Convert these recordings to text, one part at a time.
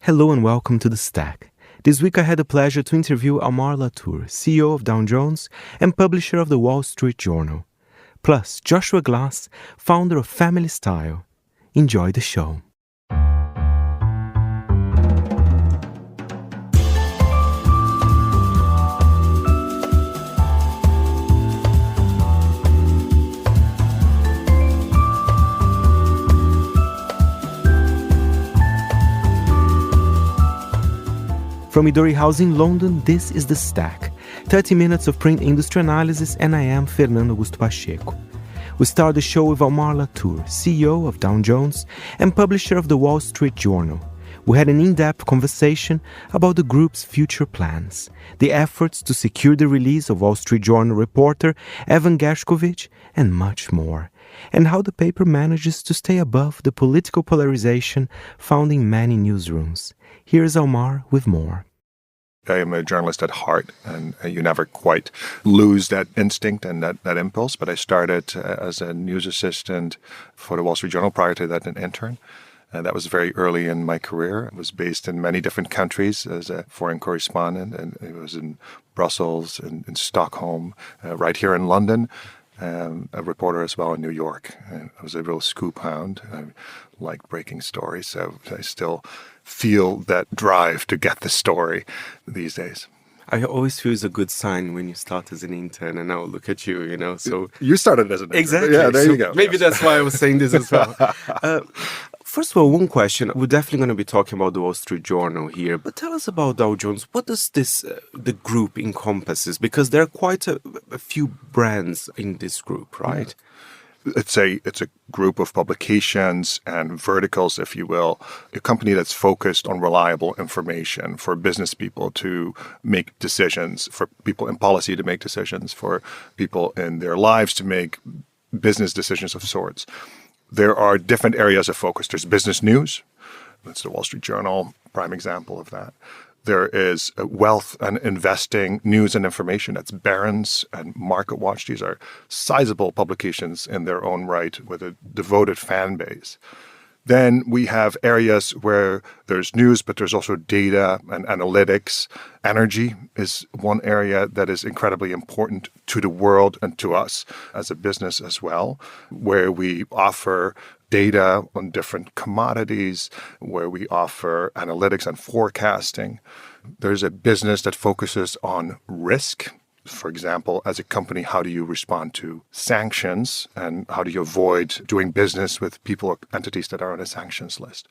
Hello and welcome to The Stack. This week I had the pleasure to interview Almar Latour, CEO of Dow Jones and publisher of the Wall Street Journal. Plus, Joshua Glass, founder of Family Style. Enjoy the show. From Midori House in London, this is The Stack, 30 minutes of print industry analysis, and I am Fernando Augusto Pacheco. We start the show with Almar Latour, CEO of Dow Jones and publisher of the Wall Street Journal. We had an in-depth conversation about the group's future plans, the efforts to secure the release of Wall Street Journal reporter Evan Gershkovich, and much more, and how the paper manages to stay above the political polarization found in many newsrooms. Here's Almar with more. I am a journalist at heart, and you never quite lose that instinct and that impulse. But I started as a news assistant for the Wall Street Journal, prior to that an intern. That was very early in my career. I was based in many different countries as a foreign correspondent, and it was in Brussels, in Stockholm, right here in London. A reporter as well in New York. I was a real scoop hound. I liked breaking stories, so I still feel that drive to get the story these days. I always feel it's a good sign when you start as an intern, and now look at you, So you started as an intern. Exactly. Yeah, there you go. Maybe that's why I was saying this as well. First of all, one question. We're definitely going to be talking about the Wall Street Journal here, but tell us about Dow Jones. What does the group encompasses? Because there are quite a few brands in this group, right? Yeah. It's a group of publications and verticals, if you will, a company that's focused on reliable information for business people to make decisions, for people in policy to make decisions, for people in their lives to make business decisions of sorts. There are different areas of focus. There's business news. That's the Wall Street Journal, prime example of that. There is wealth and investing news and information. That's Barron's and MarketWatch. These are sizable publications in their own right with a devoted fan base. Then we have areas where there's news, but there's also data and analytics. Energy is one area that is incredibly important to the world and to us as a business as well, where we offer data on different commodities, where we offer analytics and forecasting. There's a business that focuses on risk. For example, as a company, how do you respond to sanctions, and how do you avoid doing business with people or entities that are on a sanctions list?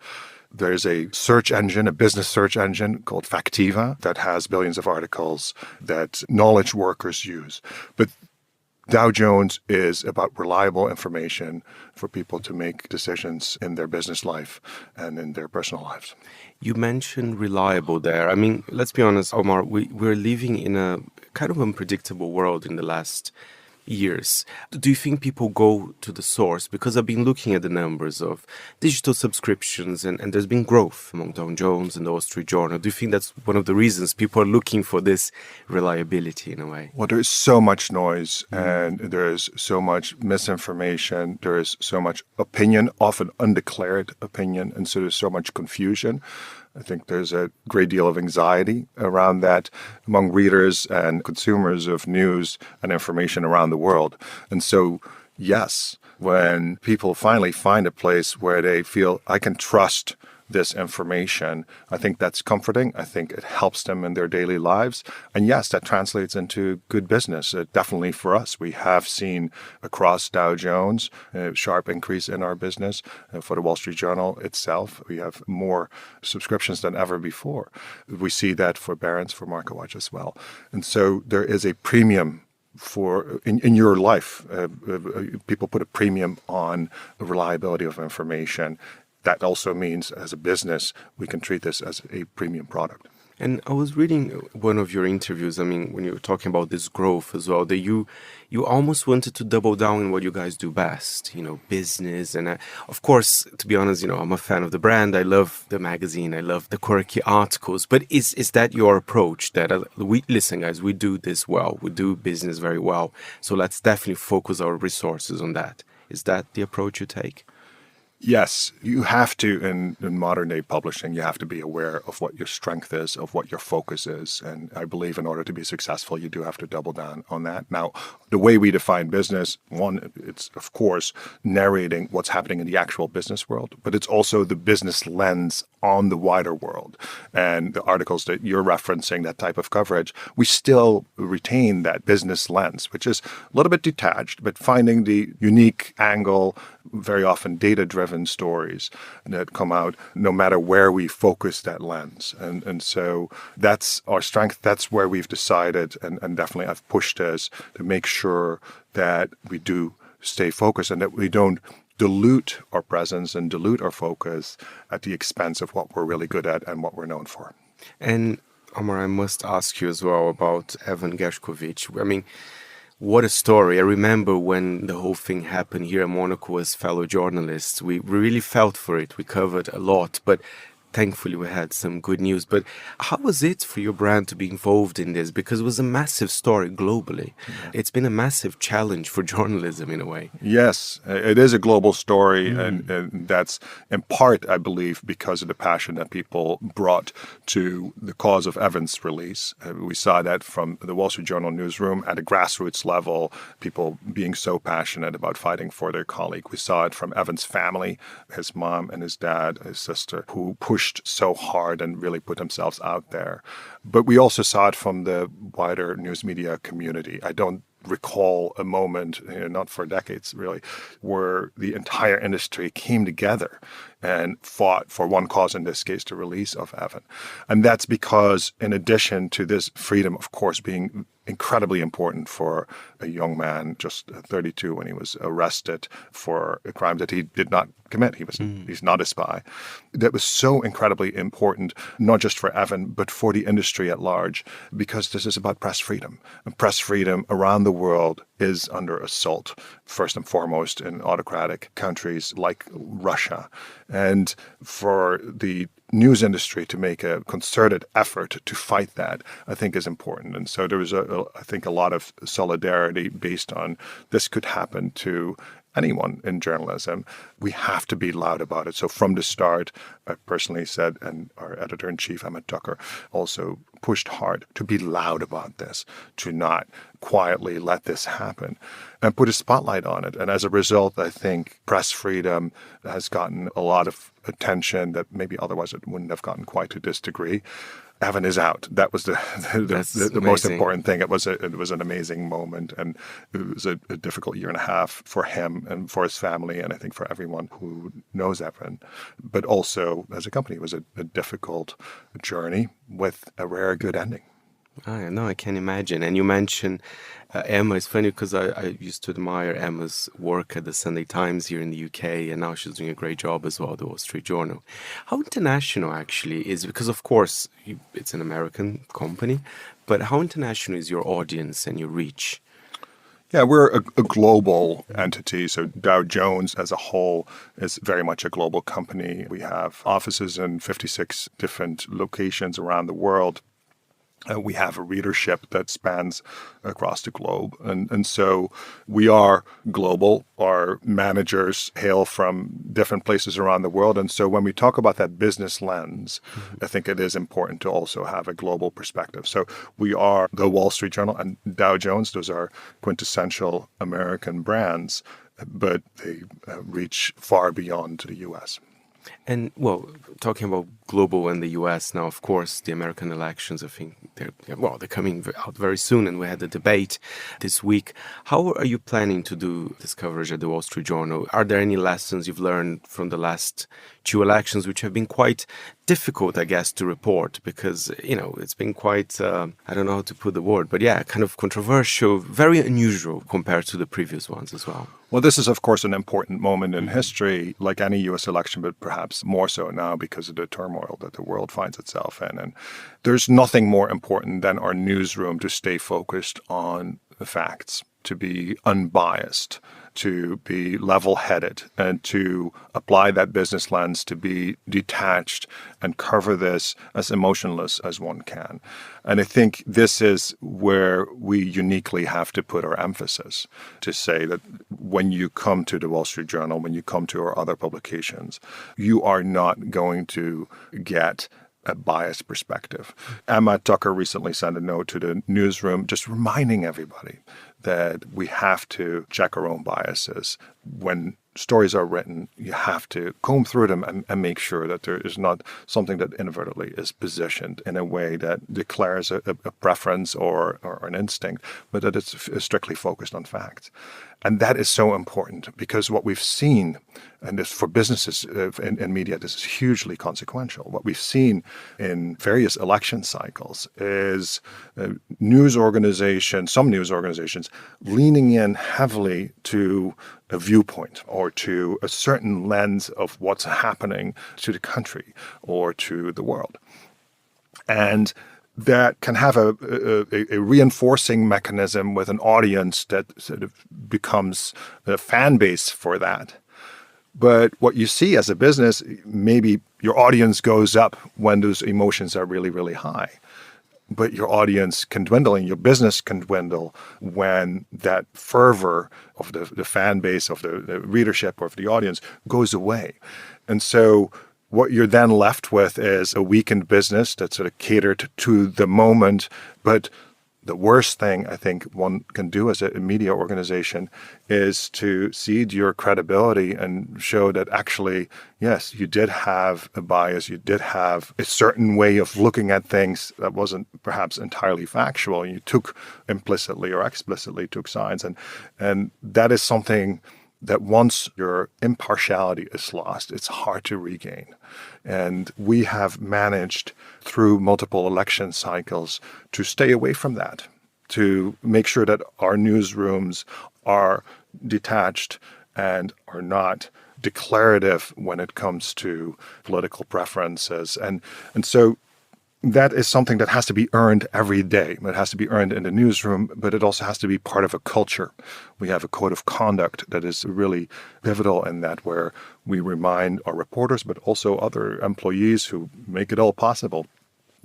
There's a search engine, a business search engine called Factiva that has billions of articles that knowledge workers use. But Dow Jones is about reliable information for people to make decisions in their business life and in their personal lives. You mentioned reliable there. I mean, let's be honest, Omar, we're living in a kind of unpredictable world in the last years. Do you think people go to the source? Because I've been looking at the numbers of digital subscriptions and there's been growth among Dow Jones and the Wall Street Journal. Do you think that's one of the reasons people are looking for this reliability in a way? Well, there's so much noise and there's so much misinformation. There is so much opinion, often undeclared opinion, and so there's so much confusion. I think there's a great deal of anxiety around that among readers and consumers of news and information around the world. And so, yes, when people finally find a place where they feel, I can trust this information, I think that's comforting. I think it helps them in their daily lives. And yes, that translates into good business. Definitely for us, we have seen across Dow Jones a sharp increase in our business. For the Wall Street Journal itself, we have more subscriptions than ever before. We see that for Barron's, for MarketWatch as well. And so there is a premium for in your life. People put a premium on the reliability of information. That also means, as a business, we can treat this as a premium product. And I was reading one of your interviews, I mean, when you were talking about this growth as well, that you almost wanted to double down on what you guys do best, business. And of course, to be honest, I'm a fan of the brand. I love the magazine. I love the quirky articles. But is that your approach that, listen, guys, we do this well. We do business very well. So let's definitely focus our resources on that. Is that the approach you take? Yes, you have to, in modern day publishing, you have to be aware of what your strength is, of what your focus is. And I believe in order to be successful, you do have to double down on that. Now, the way we define business, one, it's of course narrating what's happening in the actual business world, but it's also the business lens on the wider world. And the articles that you're referencing, that type of coverage, we still retain that business lens, which is a little bit detached, but finding the unique angle, very often data-driven stories that come out no matter where we focus that lens. And so that's our strength. That's where we've decided, and definitely I've pushed us to make sure that we do stay focused and that we don't dilute our presence and dilute our focus at the expense of what we're really good at and what we're known for. And Almar, I must ask you as well about Evan Gershkovich. I mean, what a story. I remember when the whole thing happened here at Monocle as fellow journalists, we really felt for it. We covered a lot, but thankfully we had some good news. But how was it for your brand to be involved in this? Because it was a massive story globally. Yeah. It's been a massive challenge for journalism in a way. Yes, it is a global story. And that's in part, I believe, because of the passion that people brought to the cause of Evan's release. We saw that from the Wall Street Journal newsroom at a grassroots level, people being so passionate about fighting for their colleague. We saw it from Evan's family, his mom and his dad, his sister, who pushed so hard and really put themselves out there. But we also saw it from the wider news media community. I don't recall a moment, not for decades really, where the entire industry came together and fought for one cause, in this case, the release of Evan. And that's because in addition to this freedom, of course, being incredibly important for a young man, just 32, when he was arrested for a crime that he did not commit. He's not a spy. That was so incredibly important, not just for Evan, but for the industry at large, because this is about press freedom. And press freedom around the world is under assault, first and foremost in autocratic countries like Russia. And for the news industry to make a concerted effort to fight that, I think is important. And so there was, I think, a lot of solidarity based on this could happen to anyone in journalism. We have to be loud about it. So from the start, I personally said, and our editor-in-chief, Emmett Tucker, also pushed hard to be loud about this, to not quietly let this happen, and put a spotlight on it. And as a result, I think press freedom has gotten a lot of attention that maybe otherwise it wouldn't have gotten quite to this degree. Evan is out. That was the most important thing. It was an amazing moment, and it was a difficult year and a half for him and for his family, and I think for everyone who knows Evan. But also, as a company, it was a difficult journey with a rare good ending. No, I can imagine. And you mentioned Emma. It's funny because I used to admire Emma's work at the Sunday Times here in the UK, and now she's doing a great job as well at the Wall Street Journal. How international actually is, because of course it's an American company, but how international is your audience and your reach? Yeah, we're a global entity. So Dow Jones as a whole is very much a global company. We have offices in 56 different locations around the world. We have a readership that spans across the globe. And so we are global. Our managers hail from different places around the world. And so when we talk about that business lens, I think it is important to also have a global perspective. So we are the Wall Street Journal and Dow Jones. Those are quintessential American brands, but they reach far beyond the U.S. And, well, talking about global and the U.S. now, of course, the American elections, I think they're coming out very soon, and we had a debate this week. How are you planning to do this coverage at the Wall Street Journal? Are there any lessons you've learned from the last two elections, which have been quite difficult, I guess, to report because, it's been quite, I don't know how to put the word, but yeah, kind of controversial, very unusual compared to the previous ones as well. Well, this is, of course, an important moment in history, like any U.S. election, but perhaps more so now because of the turmoil that the world finds itself in. And there's nothing more important than our newsroom to stay focused on the facts, to be unbiased, to be level-headed and to apply that business lens to be detached and cover this as emotionless as one can. And I think this is where we uniquely have to put our emphasis, to say that when you come to the Wall Street Journal, when you come to our other publications, you are not going to get a biased perspective. Emma Tucker recently sent a note to the newsroom just reminding everybody that we have to check our own biases. When stories are written, you have to comb through them and make sure that there is not something that inadvertently is positioned in a way that declares a preference or an instinct, but that it's strictly focused on facts. And that is so important because what we've seen, and this for businesses in media, this is hugely consequential. What we've seen in various election cycles is some news organizations leaning in heavily to a viewpoint or to a certain lens of what's happening to the country or to the world. And that can have a reinforcing mechanism with an audience that sort of becomes a fan base for that. But what you see as a business, maybe your audience goes up when those emotions are really, really high. But your audience can dwindle and your business can dwindle when that fervor of the fan base, of the readership or of the audience goes away. And so what you're then left with is a weakened business that's sort of catered to the moment. But the worst thing I think one can do as a media organization is to cede your credibility and show that actually, yes, you did have a bias, you did have a certain way of looking at things that wasn't perhaps entirely factual. You took implicitly or explicitly took sides. And that is something that once your impartiality is lost, it's hard to regain. And we have managed through multiple election cycles to stay away from that, to make sure that our newsrooms are detached and are not declarative when it comes to political preferences. And so that is something that has to be earned every day. It has to be earned in the newsroom, but it also has to be part of a culture. We have a code of conduct that is really pivotal in that, where we remind our reporters, but also other employees who make it all possible,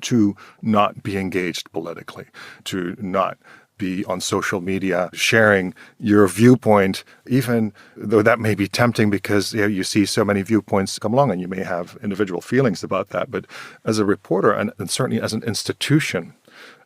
to not be engaged politically, to not be on social media sharing your viewpoint, even though that may be tempting because you see so many viewpoints come along and you may have individual feelings about that. But as a reporter and certainly as an institution,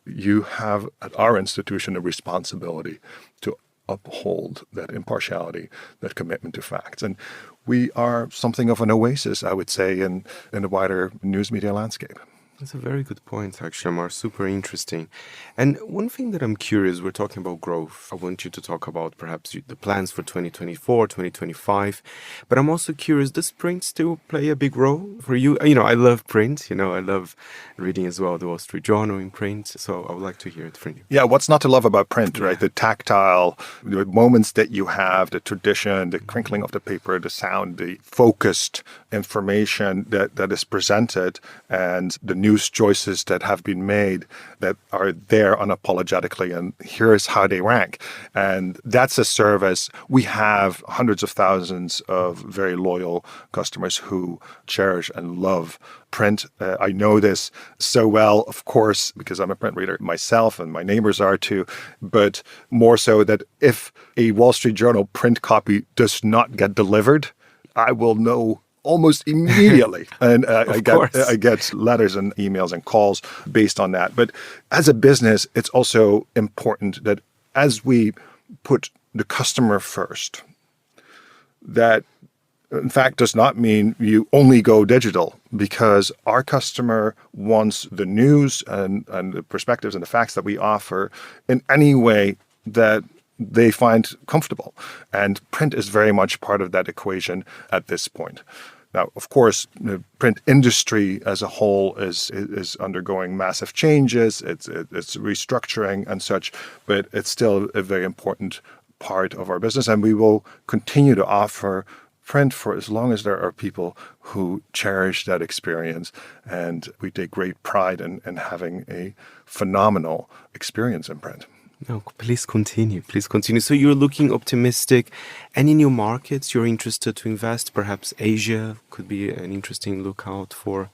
you have at our institution a responsibility to uphold that impartiality, that commitment to facts. And we are something of an oasis, I would say, in the wider news media landscape. That's a very good point, actually, Almar. Super interesting. And one thing that I'm curious, we're talking about growth. I want you to talk about perhaps the plans for 2024, 2025. But I'm also curious, does print still play a big role for you? I love print. I love reading as well the Wall Street Journal in print. So I would like to hear it from you. Yeah, what's not to love about print, right? The tactile, the moments that you have, the tradition, the crinkling of the paper, the sound, the focused information that is presented, and the news choices that have been made that are there unapologetically, and here's how they rank. And that's a service. We have hundreds of thousands of very loyal customers who cherish and love print. I know this so well, of course, because I'm a print reader myself and my neighbors are too, but more so that if a Wall Street Journal print copy does not get delivered, I will know almost immediately. And I get letters and emails and calls based on that. But as a business, it's also important that as we put the customer first, that in fact does not mean you only go digital, because our customer wants the news and the perspectives and the facts that we offer in any way that they find comfortable. And print is very much part of that equation at this point. Now, of course, the print industry as a whole is undergoing massive changes. It's restructuring and such, but it's still a very important part of our business. And we will continue to offer print for as long as there are people who cherish that experience. And we take great pride in having a phenomenal experience in print. No, please continue. Please continue. So you're looking optimistic. Any new markets you're interested to invest? Perhaps Asia could be an interesting lookout for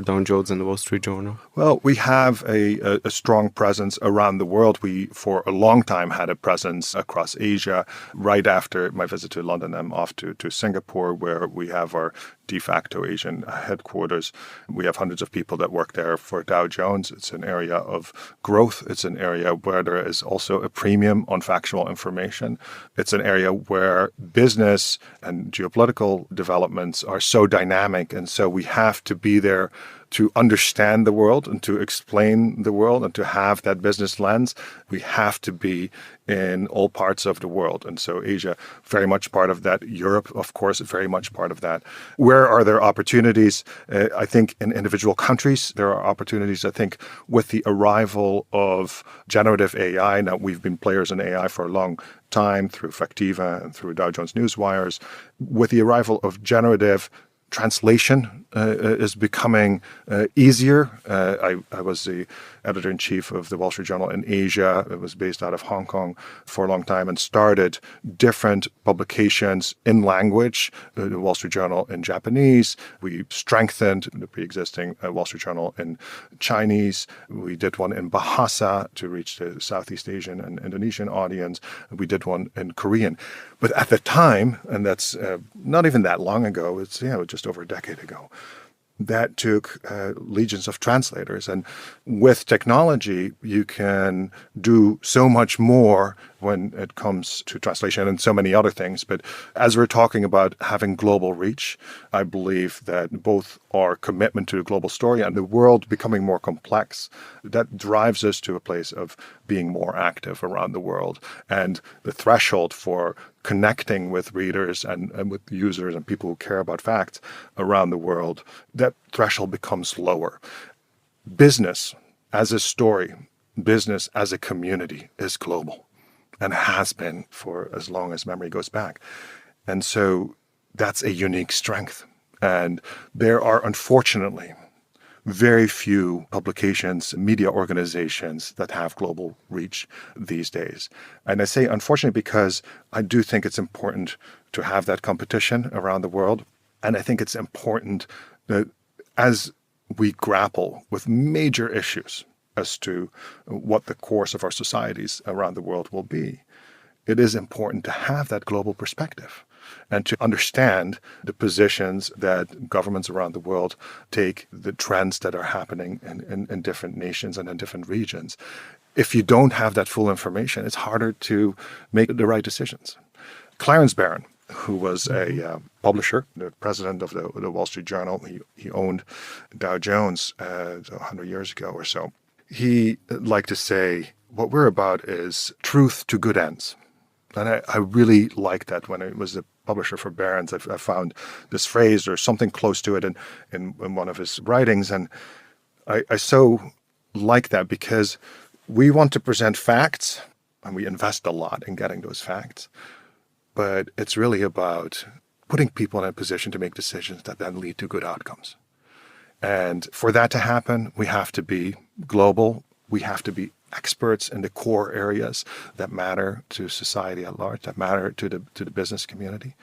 Dow Jones and the Wall Street Journal. Well, we have a strong presence around the world. We, for a long time, had a presence across Asia. Right after my visit to London, I'm off to Singapore, where we have our de facto Asian headquarters. We have hundreds of people that work there for Dow Jones. It's an area of growth. It's an area where there is also a premium on factual information. It's an area where business and geopolitical developments are so dynamic, and so we have to be there to understand the world and to explain the world and to have that business lens. We have to be in all parts of the world. And so Asia, very much part of that. Europe, of course, very much part of that. Where are there opportunities? I think in individual countries, there are opportunities. I think with the arrival of generative AI, now we've been players in AI for a long time through Factiva and through Dow Jones Newswires. With the arrival of generative translation is becoming easier. I was the editor-in-chief of the Wall Street Journal in Asia. It was based out of Hong Kong for a long time and started different publications in language, the Wall Street Journal in Japanese. We strengthened the pre-existing Wall Street Journal in Chinese. We did one in Bahasa to reach the Southeast Asian and Indonesian audience. We did one in Korean. But at the time, and that's not even that long ago, it's just over a decade ago, that took legions of translators. And with technology, you can do so much more when it comes to translation and so many other things. But as we're talking about having global reach, I believe that both our commitment to the global story and the world becoming more complex, that drives us to a place of being more active around the world. And the threshold for connecting with readers and with users and people who care about facts around the world, that threshold becomes lower. Business as a story, business as a community is global and has been for as long as memory goes back. And so that's a unique strength. And there are, unfortunately, very few publications, media organizations that have global reach these days. And I say unfortunately because I do think it's important to have that competition around the world. And I think it's important that as we grapple with major issues as to what the course of our societies around the world will be, it is important to have that global perspective and to understand the positions that governments around the world take, the trends that are happening in different nations and in different regions. If you don't have that full information, it's harder to make the right decisions. Clarence Barron, who was a publisher, the president of the Wall Street Journal, he owned Dow Jones 100 years ago or so. He liked to say, what we're about is truth to good ends. And I really liked that when I was the publisher for Barron's. I found this phrase or something close to it in one of his writings. And I so like that because we want to present facts and we invest a lot in getting those facts. But it's really about putting people in a position to make decisions that then lead to good outcomes. And for that to happen, we have to be global. We have to be experts in the core areas that matter to society at large, that matter to the business community.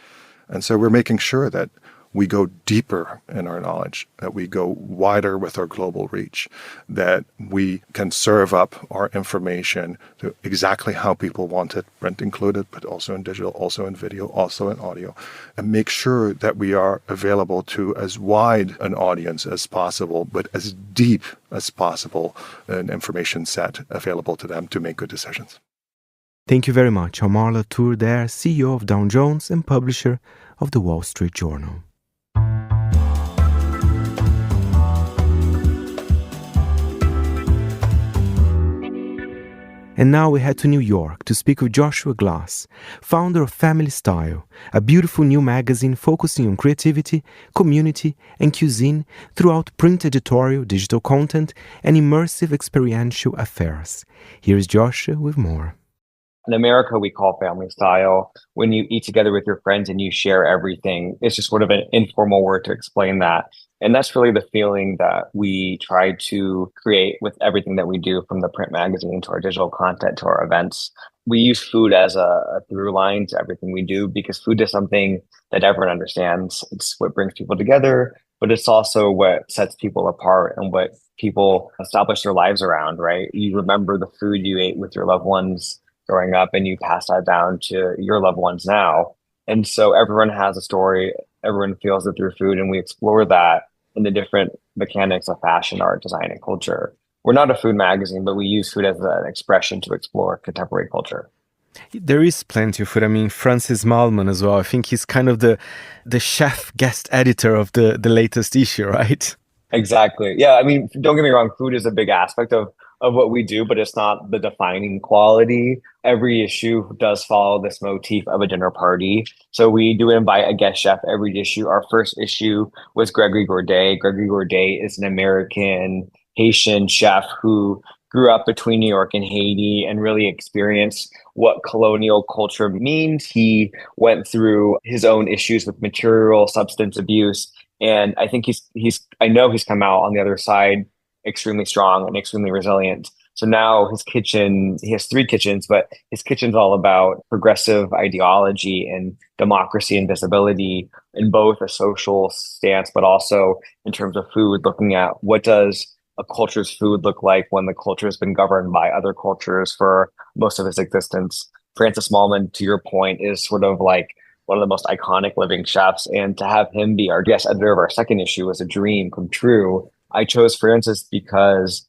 And so we're making sure that we go deeper in our knowledge, that we go wider with our global reach, that we can serve up our information to exactly how people want it, print included, but also in digital, also in video, also in audio, and make sure that we are available to as wide an audience as possible, but as deep as possible an information set available to them to make good decisions. Thank you very much, Almar Latour there, CEO of Dow Jones and publisher of the Wall Street Journal. And now we head to New York to speak with Joshua Glass, founder of Family Style, a beautiful new magazine focusing on creativity, community, and cuisine throughout print editorial, digital content, and immersive experiential affairs. Here is Joshua with more. In America, we call family style when you eat together with your friends and you share everything. It's just sort of an informal word to explain that. And that's really the feeling that we try to create with everything that we do, from the print magazine to our digital content to our events. We use food as a through line to everything we do because food is something that everyone understands. It's what brings people together, but it's also what sets people apart and what people establish their lives around, right? You remember the food you ate with your loved ones growing up and you pass that down to your loved ones now. And so everyone has a story, everyone feels it through food, and we explore that in the different mechanics of fashion, art, design, and culture. We're not a food magazine, but we use food as an expression to explore contemporary culture. There is plenty of food. I mean, Francis Malman as well. I think he's kind of the chef guest editor of the latest issue, right? Exactly. Yeah. I mean, don't get me wrong, food is a big aspect of what we do, but it's not the defining quality. Every issue does follow this motif of a dinner party. So we do invite a guest chef every issue. Our first issue was Gregory Gourdet. Gregory Gourdet is an American Haitian chef who grew up between New York and Haiti and really experienced what colonial culture means. He went through his own issues with material substance abuse. And I think I know he's come out on the other side extremely strong and extremely resilient. So now his kitchen, he has three kitchens, but his kitchen's all about progressive ideology and democracy and visibility in both a social stance, but also in terms of food, looking at what does a culture's food look like when the culture has been governed by other cultures for most of its existence. Francis Mallman, to your point, is sort of like one of the most iconic living chefs. And to have him be our guest editor of our second issue was a dream come true. I chose Francis because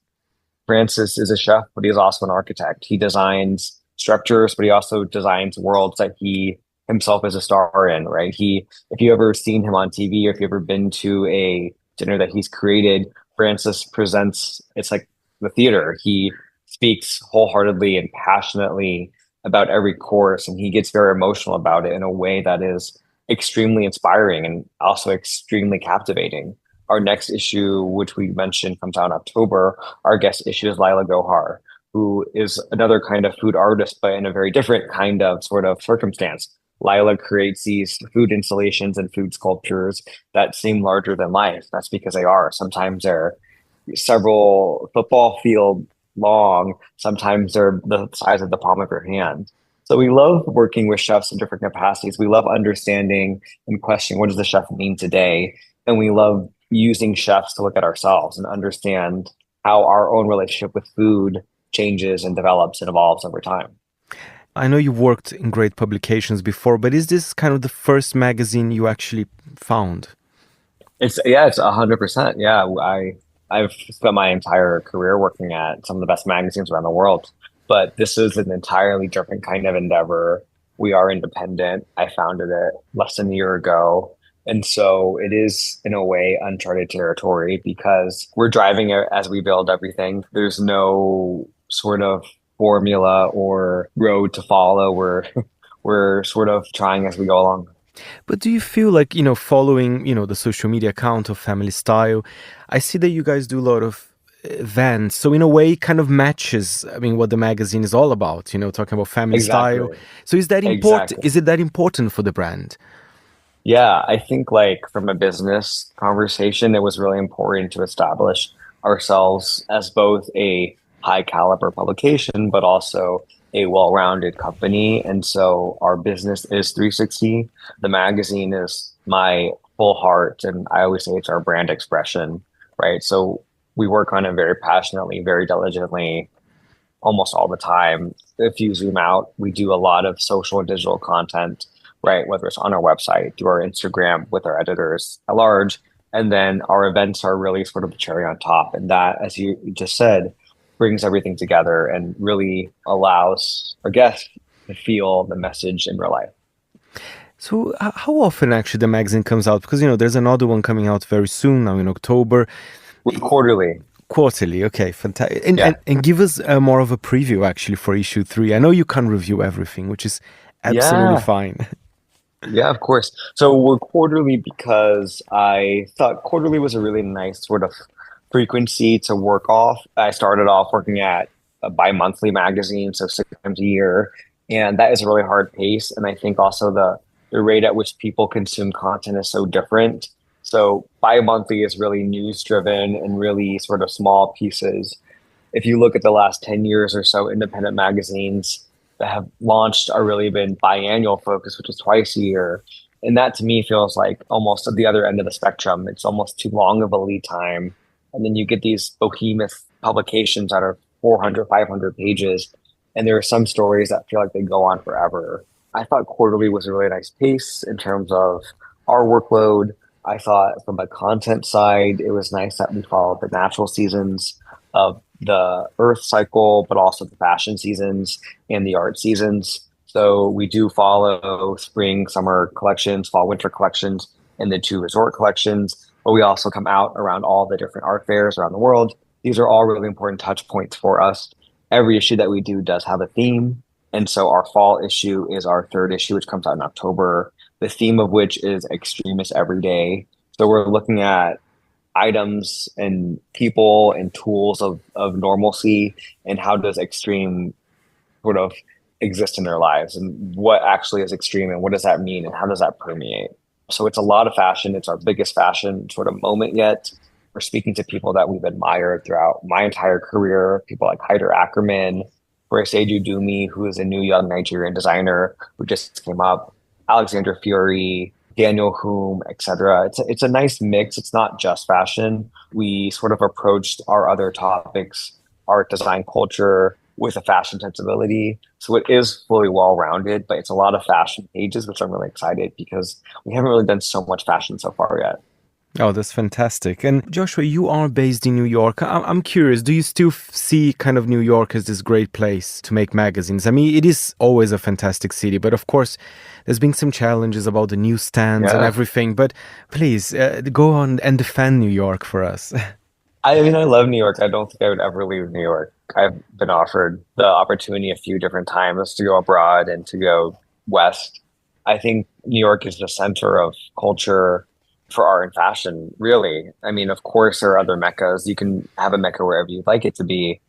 Francis is a chef, but he's also an architect. He designs structures, but he also designs worlds that he himself is a star in, right? If you ever seen him on TV or if you've ever been to a dinner that he's created, Francis presents, it's like the theater. He speaks wholeheartedly and passionately about every course, and he gets very emotional about it in a way that is extremely inspiring and also extremely captivating. Our next issue, which we mentioned, comes out in October. Our guest issue is Lila Gohar, who is another kind of food artist, but in a very different kind of sort of circumstance. Lila creates these food installations and food sculptures that seem larger than life. That's because they are. Sometimes they're several football field long. Sometimes they're the size of the palm of your hand. So we love working with chefs in different capacities. We love understanding and questioning what does the chef mean today. And we love using chefs to look at ourselves and understand how our own relationship with food changes and develops and evolves over time. I know you worked in great publications before, but is this kind of the first magazine you actually found? It's 100%. Yeah, I've spent my entire career working at some of the best magazines around the world, but this is an entirely different kind of endeavor. We are independent. I founded it less than a year ago. And so it is, in a way, uncharted territory because we're driving it as we build everything. There's no sort of formula or road to follow. We're sort of trying as we go along. But do you feel like, following, the social media account of Family Style, I see that you guys do a lot of events. So in a way, it kind of matches, what the magazine is all about, talking about family style. So is that important? Exactly. Is it that important for the brand? Yeah, I think like from a business conversation, it was really important to establish ourselves as both a high caliber publication, but also a well-rounded company. And so our business is 360. The magazine is my full heart. And I always say it's our brand expression, right? So we work on it very passionately, very diligently, almost all the time. If you zoom out, we do a lot of social and digital content, right? Whether it's on our website, through our Instagram, with our editors at large. And then our events are really sort of the cherry on top. And that, as you just said, brings everything together and really allows our guests to feel the message in real life. So how often actually the magazine comes out? Because, there's another one coming out very soon now in October. Quarterly. Quarterly, okay, fantastic. And, Yeah. and give us more of a preview actually for issue 3. I know you can't review everything, which is absolutely fine. Yeah, of course. So we're quarterly because I thought quarterly was a really nice sort of frequency to work off. I started off working at a bi-monthly magazine, so 6 times a year. And that is a really hard pace. And I think also the rate at which people consume content is so different. So bi-monthly is really news driven and really sort of small pieces. If you look at the last 10 years or so, independent magazines that have launched are really been biannual focus, which is twice a year. And that to me feels like almost at the other end of the spectrum. It's almost too long of a lead time. And then you get these behemoth publications that are 400, 500 pages. And there are some stories that feel like they go on forever. I thought quarterly was a really nice pace in terms of our workload. I thought from a content side, it was nice that we followed the natural seasons of the Earth cycle, but also the fashion seasons and the art seasons. So we do follow spring, summer collections, fall, winter collections, and the 2 resort collections. But we also come out around all the different art fairs around the world. These are all really important touch points for us. Every issue that we do does have a theme. And so our fall issue is our 3rd issue, which comes out in October, the theme of which is extremist every day. So we're looking at items and people and tools of normalcy, and how does extreme sort of exist in their lives, and what actually is extreme, and what does that mean, and how does that permeate. So it's a lot of fashion. It's our biggest fashion sort of moment yet. We're speaking to people that we've admired throughout my entire career, people like Haider Ackerman, Borisaju Dumi, who is a new young Nigerian designer who just came up, Alexander Fury, Daniel Hume, etc. It's a nice mix. It's not just fashion. We sort of approached our other topics, art, design, culture, with a fashion sensibility. So it is fully well-rounded, but it's a lot of fashion pages, which I'm really excited because we haven't really done so much fashion so far yet. Oh, that's fantastic. And Joshua, you are based in New York. I'm curious, do you still see kind of New York as this great place to make magazines? I mean, it is always a fantastic city, but of course, there's been some challenges about the newsstands and everything. But please, go on and defend New York for us. I mean, I love New York. I don't think I would ever leave New York. I've been offered the opportunity a few different times to go abroad and to go west. I think New York is the center of culture for art and fashion, really. I mean, of course, there are other meccas. You can have a mecca wherever you'd like it to be.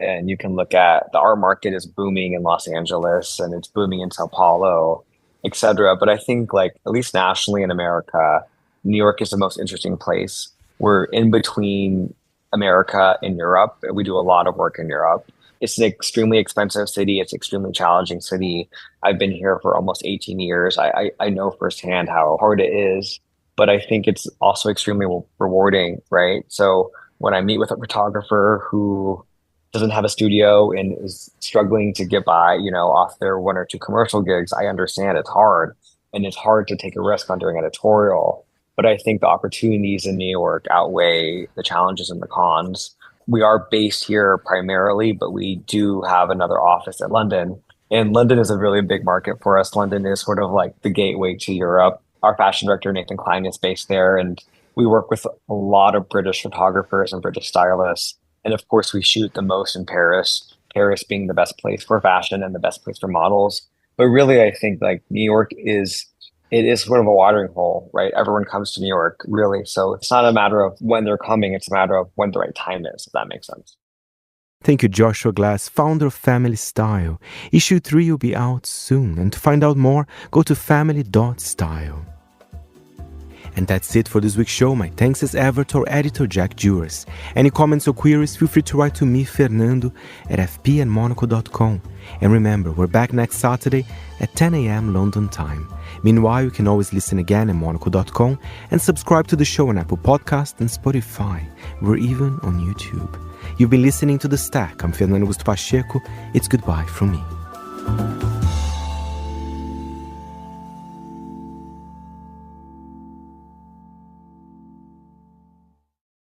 And you can look at the art market is booming in Los Angeles and it's booming in Sao Paulo, etc. But I think, like, at least nationally in America, New York is the most interesting place. We're in between America and Europe. We do a lot of work in Europe. It's an extremely expensive city. It's an extremely challenging city. I've been here for almost 18 years. I know firsthand how hard it is. But I think it's also extremely rewarding, right? So when I meet with a photographer who doesn't have a studio and is struggling to get by, off their 1 or 2 commercial gigs, I understand it's hard. And it's hard to take a risk on doing editorial. But I think the opportunities in New York outweigh the challenges and the cons. We are based here primarily, but we do have another office in London. And London is a really big market for us. London is sort of like the gateway to Europe. Our fashion director, Nathan Klein, is based there, and we work with a lot of British photographers and British stylists. And of course, we shoot the most in Paris, Paris being the best place for fashion and the best place for models. But really, I think like New York is sort of a watering hole, right? Everyone comes to New York, really. So it's not a matter of when they're coming, it's a matter of when the right time is, if that makes sense. Thank you, Joshua Glass, founder of Family Style. Issue 3 will be out soon, and to find out more, go to family.style. And that's it for this week's show. My thanks as ever to our editor, Jack Juras. Any comments or queries, feel free to write to me, Fernando, at fp@monocle.com. And remember, we're back next Saturday at 10 a.m. London time. Meanwhile, you can always listen again at monocle.com and subscribe to the show on Apple Podcasts and Spotify. We're even on YouTube. You've been listening to The Stack. I'm Fernando Augusto Pacheco. It's goodbye from me.